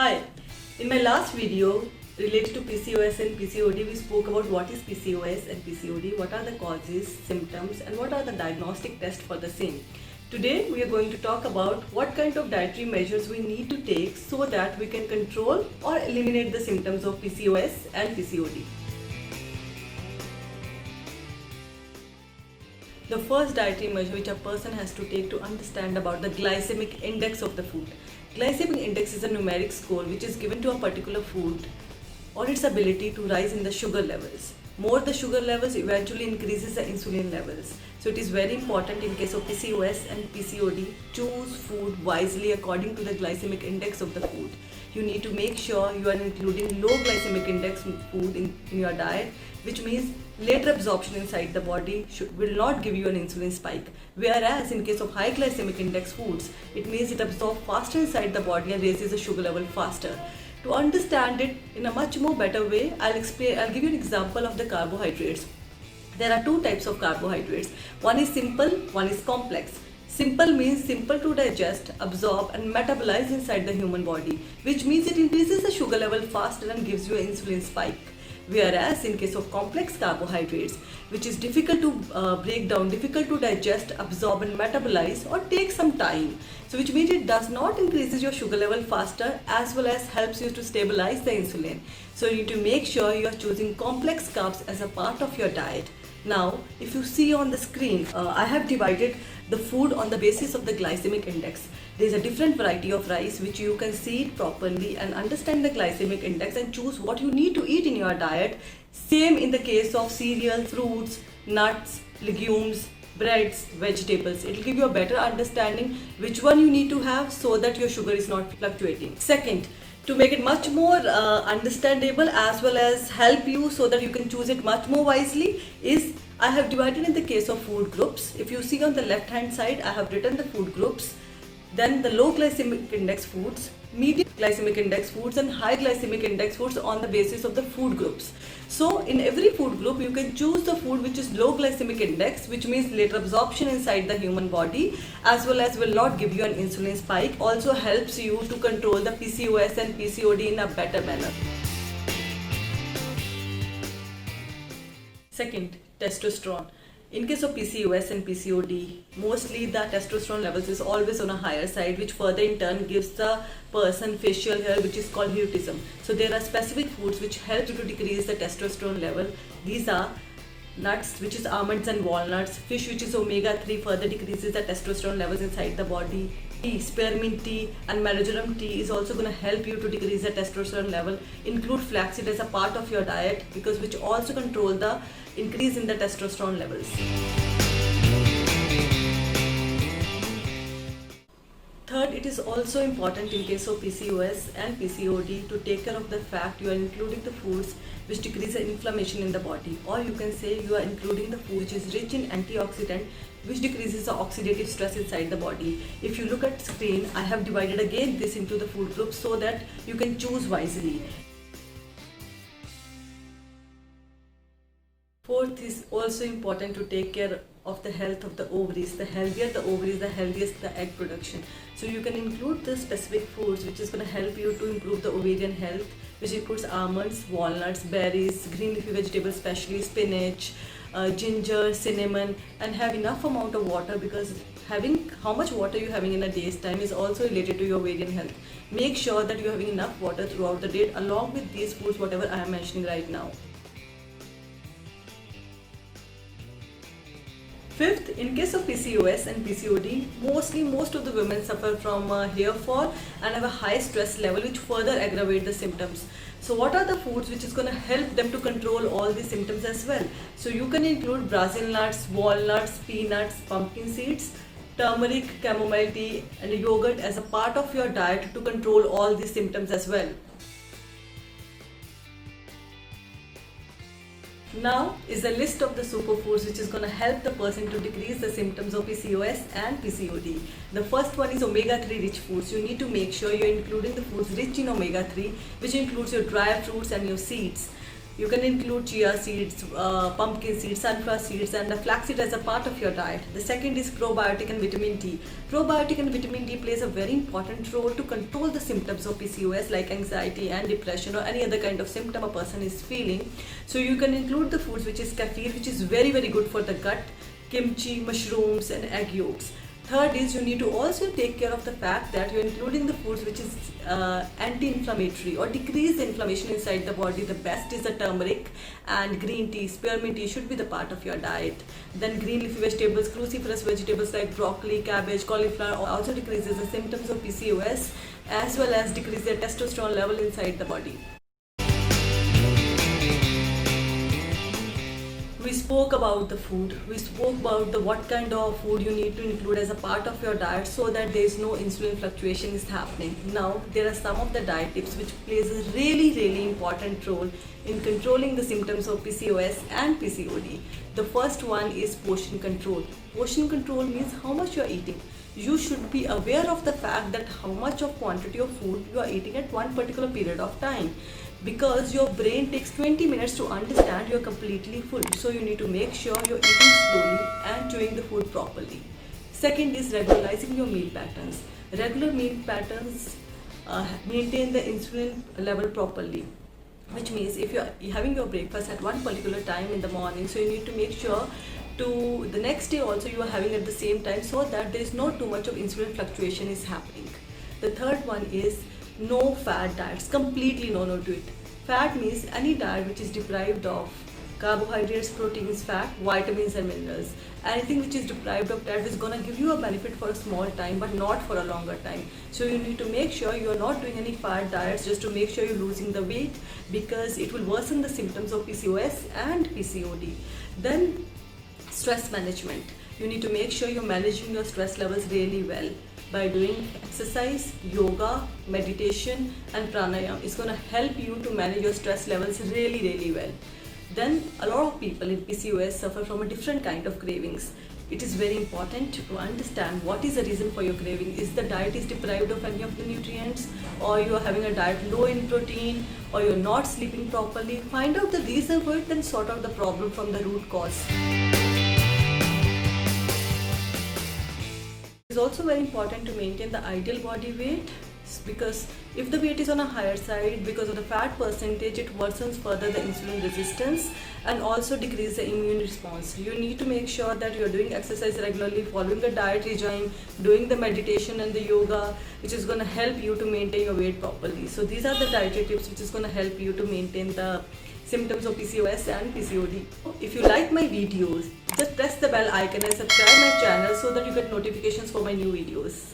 Hi, in my last video related to PCOS and PCOD, we spoke about what is PCOS and PCOD, what are the causes, symptoms, and what are the diagnostic tests for the same. Today we are going to talk about what kind of dietary measures we need to take so that we can control or eliminate the symptoms of PCOS and PCOD. The first dietary measure which a person has to take to understand about the glycemic index of the food. Glycemic index is a numeric score which is given to a particular food or its ability to rise in the sugar levels. More the sugar levels eventually increases the insulin levels. So it is very important in case of PCOS and PCOD, choose food wisely according to the glycemic index of the food. You need to make sure you are including low glycemic index food in your diet, which means later absorption inside the body will not give you an insulin spike. Whereas in case of high glycemic index foods, it means it absorbs faster inside the body and raises the sugar level faster. To understand it in a much more better way, I'll give you an example of the carbohydrates. There are two types of carbohydrates. One is simple, one is complex. Simple means simple to digest, absorb and metabolize inside the human body, which means it increases the sugar level faster and gives you an insulin spike. Whereas in case of complex carbohydrates, which is difficult to break down, difficult to digest, absorb and metabolize or take some time. So which means it does not increases your sugar level faster as well as helps you to stabilize the insulin. So you need to make sure you are choosing complex carbs as a part of your diet. Now, if you see on the screen, I have divided the food on the basis of the glycemic index. There is a different variety of rice which you can see it properly and understand the glycemic index and choose what you need to eat in your diet. Same in the case of cereals, fruits, nuts, legumes, breads, vegetables. It will give you a better understanding which one you need to have so that your sugar is not fluctuating. Second, to make it much more understandable as well as help you so that you can choose it much more wisely is I have divided in the case of food groups. If you see on the left hand side, I have written the food groups, then the low glycemic index foods, medium glycemic index foods and high glycemic index foods on the basis of the food groups. So in every food group you can choose the food which is low glycemic index, which means later absorption inside the human body as well as will not give you an insulin spike, also helps you to control the PCOS and PCOD in a better manner. Second, testosterone. In case of PCOS and PCOD, mostly the testosterone levels is always on a higher side, which further in turn gives the person facial hair, which is called hirsutism. So there are specific foods which help you to decrease the testosterone level. These are nuts, which is almonds and walnuts, fish, which is omega-3, further decreases the testosterone levels inside the body. Tea, spearmint tea and marjoram tea is also going to help you to decrease the testosterone level. Include flaxseed as a part of your diet because which also control the increase in the testosterone levels. Third, it is also important in case of PCOS and PCOD to take care of the fact you are including the foods which decrease the inflammation in the body, or you can say you are including the food which is rich in antioxidant which decreases the oxidative stress inside the body. If you look at screen, I have divided again this into the food groups so that you can choose wisely. Fourth is also important to take care of the health of the ovaries. The healthier the ovaries, the healthiest the egg production. So you can include the specific foods which is going to help you to improve the ovarian health, which includes almonds, walnuts, berries, green leafy vegetables, especially spinach, ginger, cinnamon, and have enough amount of water because having how much water you're having in a day's time is also related to your ovarian health. Make sure that you're having enough water throughout the day along with these foods, whatever I am mentioning right now. Fifth, in case of PCOS and PCOD, most of the women suffer from hair fall and have a high stress level which further aggravate the symptoms. So what are the foods which is going to help them to control all these symptoms as well? So you can include Brazil nuts, walnuts, peanuts, pumpkin seeds, turmeric, chamomile tea and yogurt as a part of your diet to control all these symptoms as well. Now is a list of the superfoods which is going to help the person to decrease the symptoms of PCOS and PCOD. The first one is omega-3 rich foods. You need to make sure you're including the foods rich in omega-3, which includes your dry fruits and your seeds. You can include chia seeds, pumpkin seeds, sunflower seeds, and the flaxseed as a part of your diet. The second is probiotic and vitamin D. Probiotic and vitamin D plays a very important role to control the symptoms of PCOS like anxiety and depression or any other kind of symptom a person is feeling. So you can include the foods which is kefir, which is very good for the gut, kimchi, mushrooms, and egg yolks. Third is you need to also take care of the fact that you're including the foods which is anti-inflammatory or decrease the inflammation inside the body. The best is the turmeric and green tea. Spearmint tea should be the part of your diet. Then green leafy vegetables, cruciferous vegetables like broccoli, cabbage, cauliflower also decreases the symptoms of PCOS as well as decrease the testosterone level inside the body. We spoke about the food. We spoke about the what kind of food you need to include as a part of your diet so that there is no insulin fluctuation is happening. Now there are some of the diet tips which plays a really important role in controlling the symptoms of PCOS and PCOD. The first one is portion control. Portion control means how much you are eating. You should be aware of the fact that how much of quantity of food you are eating at one particular period of time, because your brain takes 20 minutes to understand you're completely full. So you need to make sure you're eating slowly and chewing the food properly. Second is regularizing your meal patterns. Regular meal patterns maintain the insulin level properly, which means if you're having your breakfast at one particular time in the morning, so you need to make sure to the next day also you are having at the same time so that there is not too much of insulin fluctuation is happening. The third one is no fat diets. Completely no to it. Fat means any diet which is deprived of carbohydrates, proteins, fat, vitamins and minerals. Anything which is deprived of that is going to give you a benefit for a small time but not for a longer time. So you need to make sure you are not doing any fat diets just to make sure you're losing the weight, because it will worsen the symptoms of PCOS and PCOD. Then stress management. You need to make sure you're managing your stress levels really well by doing exercise, yoga, meditation and pranayama. It's going to help you to manage your stress levels really well. Then a lot of people in PCOS suffer from a different kind of cravings. It is very important to understand what is the reason for your craving. Is the diet is deprived of any of the nutrients, or you are having a diet low in protein, or you're not sleeping properly. Find out the reason for it, then sort out the problem from the root cause. It is also very important to maintain the ideal body weight, because if the weight is on a higher side because of the fat percentage, it worsens further the insulin resistance and also decrease the immune response. You need to make sure that you are doing exercise regularly, following the diet regime, doing the meditation and the yoga, which is going to help you to maintain your weight properly. So these are the dietary tips which is going to help you to maintain the symptoms of PCOS and PCOD. If you like my videos, just press the bell icon and subscribe my channel so that you get notifications for my new videos.